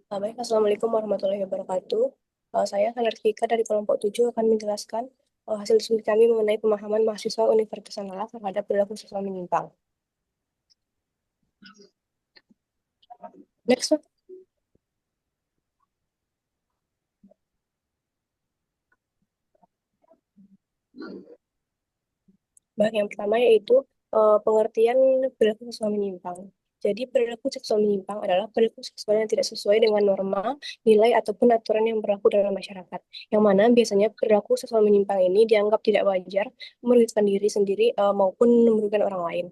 Baik, Assalamualaikum warahmatullahi wabarakatuh. Saya Kanartika dari kelompok 7 akan menjelaskan hasil studi kami mengenai pemahaman mahasiswa Universitas Andalas terhadap perilaku seksual menyimpang. Next, Pak. Baik, yang pertama yaitu pengertian perilaku seksual menyimpang. Jadi, perilaku seksual menyimpang adalah perilaku seksual yang tidak sesuai dengan norma, nilai, ataupun aturan yang berlaku dalam masyarakat. Yang mana biasanya perilaku seksual menyimpang ini dianggap tidak wajar, merugikan diri sendiri, maupun merugikan orang lain.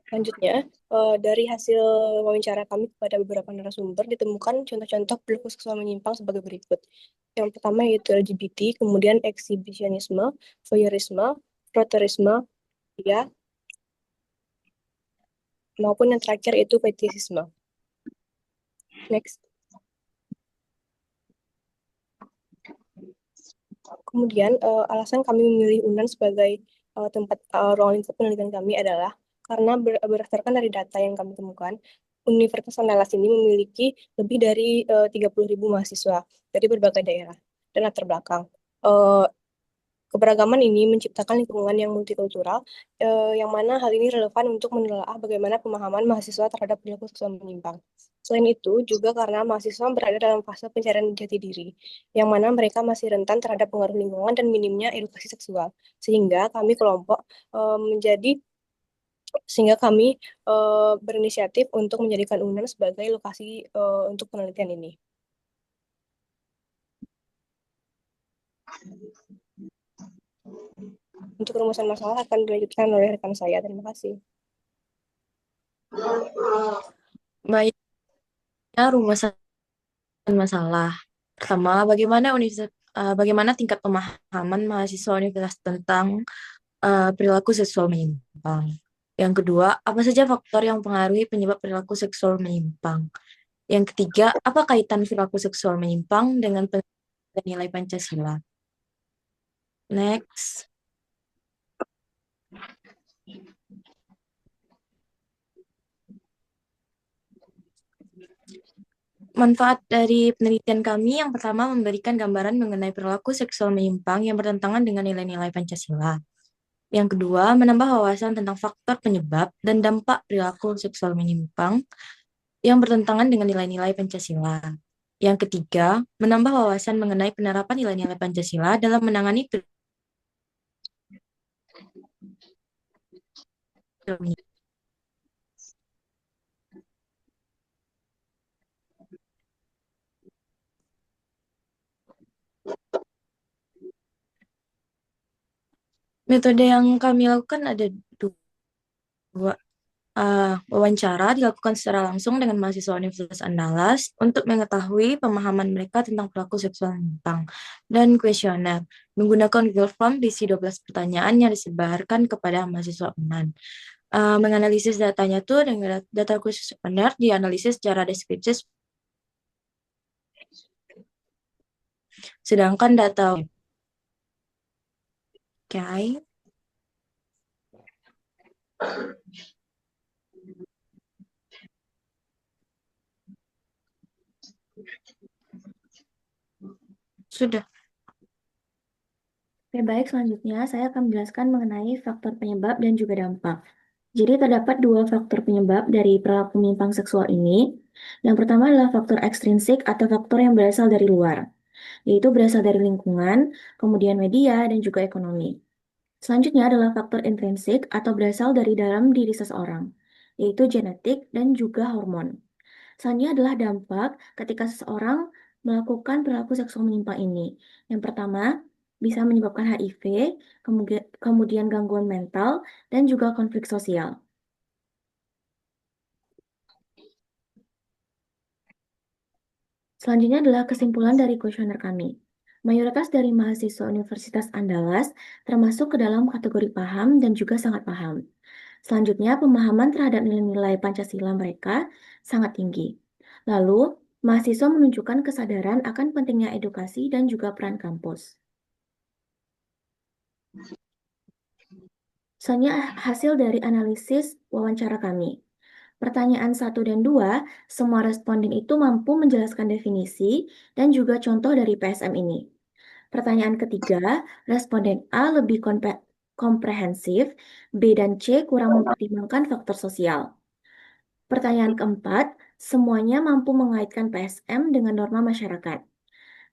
Selanjutnya, dari hasil wawancara kami kepada beberapa narasumber, ditemukan contoh-contoh perilaku seksual menyimpang sebagai berikut. Yang pertama yaitu LGBT, kemudian eksibisionisme, voyeurisme, frotteurisme, ya, maupun yang terakhir itu fetishisme. Next. Kemudian, alasan kami memilih UNAN sebagai tempat ruang lingkup penelitian kami adalah karena berdasarkan dari data yang kami temukan, Universitas Andalas ini memiliki lebih dari 30.000 mahasiswa dari berbagai daerah dan latar belakang. Eh, Keberagaman ini menciptakan lingkungan yang multikultural, yang mana hal ini relevan untuk menelaah bagaimana pemahaman mahasiswa terhadap perilaku seksual menyimpang. Selain itu, juga karena mahasiswa berada dalam fase pencarian jati diri, yang mana mereka masih rentan terhadap pengaruh lingkungan dan minimnya edukasi seksual. Sehingga kami kelompok eh, menjadi sehingga kami berinisiatif untuk menjadikan UNAN sebagai lokasi untuk penelitian ini. Untuk rumusan masalah akan dilanjutkan oleh rekan saya. Terima kasih. Baiknya rumusan masalah. Pertama, bagaimana tingkat pemahaman mahasiswa universitas tentang perilaku seksual menyimpang. Yang kedua, apa saja faktor yang mempengaruhi penyebab perilaku seksual menyimpang. Yang ketiga, apa kaitan perilaku seksual menyimpang dengan nilai Pancasila. Next. Manfaat dari penelitian kami yang pertama memberikan gambaran mengenai perilaku seksual menyimpang yang bertentangan dengan nilai-nilai Pancasila. Yang kedua, menambah wawasan tentang faktor penyebab dan dampak perilaku seksual menyimpang yang bertentangan dengan nilai-nilai Pancasila. Yang ketiga, menambah wawasan mengenai penerapan nilai-nilai Pancasila dalam menangani perilaku menyimpang. Metode yang kami lakukan ada dua. Wawancara dilakukan secara langsung dengan mahasiswa Universitas Andalas untuk mengetahui pemahaman mereka tentang perilaku seksual menyimpang, dan kuesioner menggunakan Google Form diisi 12 pertanyaan yang disebarkan kepada mahasiswa UNAN. Menganalisis datanya tuh dengan data kuesioner dianalisis secara deskriptif, sedangkan data okay, sudah. Oke, baik. Selanjutnya, saya akan menjelaskan mengenai faktor penyebab dan juga dampak. Jadi, terdapat dua faktor penyebab dari perilaku menyimpang seksual ini. Yang pertama adalah faktor ekstrinsik atau faktor yang berasal dari luar, yaitu berasal dari lingkungan, kemudian media, dan juga ekonomi. Selanjutnya adalah faktor intrinsik atau berasal dari dalam diri seseorang, yaitu genetik dan juga hormon. Selanjutnya adalah dampak ketika seseorang melakukan perilaku seksual menyimpang ini. Yang pertama, bisa menyebabkan HIV, kemudian gangguan mental, dan juga konflik sosial. Selanjutnya adalah kesimpulan dari kuesioner kami. Mayoritas dari mahasiswa Universitas Andalas termasuk ke dalam kategori paham dan juga sangat paham. Selanjutnya, pemahaman terhadap nilai-nilai Pancasila mereka sangat tinggi. Lalu, mahasiswa menunjukkan kesadaran akan pentingnya edukasi dan juga peran kampus. Selanjutnya hasil dari analisis wawancara kami. Pertanyaan 1 dan 2, semua responden itu mampu menjelaskan definisi dan juga contoh dari PSM ini. Pertanyaan ketiga, responden A lebih komprehensif, B dan C kurang mempertimbangkan faktor sosial. Pertanyaan keempat, semuanya mampu mengaitkan PSM dengan norma masyarakat.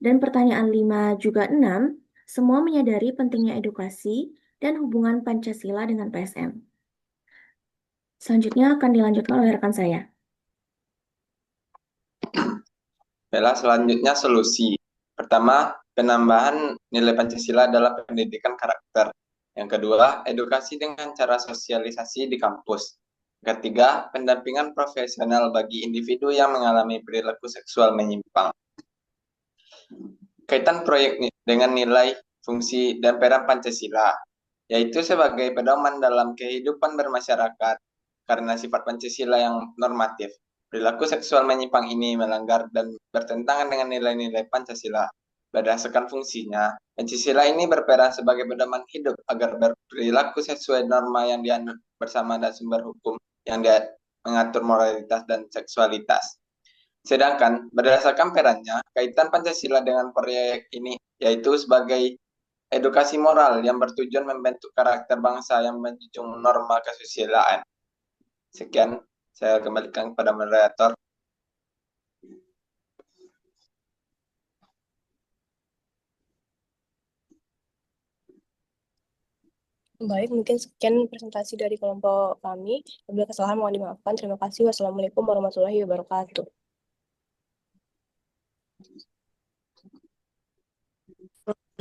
Dan pertanyaan 5 juga 6, semua menyadari pentingnya edukasi dan hubungan Pancasila dengan PSM. Selanjutnya akan dilanjutkan oleh rekan saya. Baiklah, selanjutnya solusi. Pertama, penambahan nilai Pancasila adalah pendidikan karakter. Yang kedua, edukasi dengan cara sosialisasi di kampus. Ketiga, pendampingan profesional bagi individu yang mengalami perilaku seksual menyimpang. Kaitan proyek dengan nilai, fungsi, dan peran Pancasila, yaitu sebagai pedoman dalam kehidupan bermasyarakat karena sifat Pancasila yang normatif. Perilaku seksual menyimpang ini melanggar dan bertentangan dengan nilai-nilai Pancasila. Berdasarkan fungsinya, Pancasila ini berperan sebagai pedoman hidup agar berperilaku sesuai norma yang dianut bersama dan sumber hukum yang mengatur moralitas dan seksualitas. Sedangkan berdasarkan perannya, kaitan Pancasila dengan proyek ini yaitu sebagai edukasi moral yang bertujuan membentuk karakter bangsa yang menjunjung norma kesusilaan. Sekian, saya kembalikan kepada moderator. Baik, mungkin sekian presentasi dari kelompok kami. Apabila kesalahan mohon dimaafkan. Terima kasih. Wassalamualaikum warahmatullahi wabarakatuh.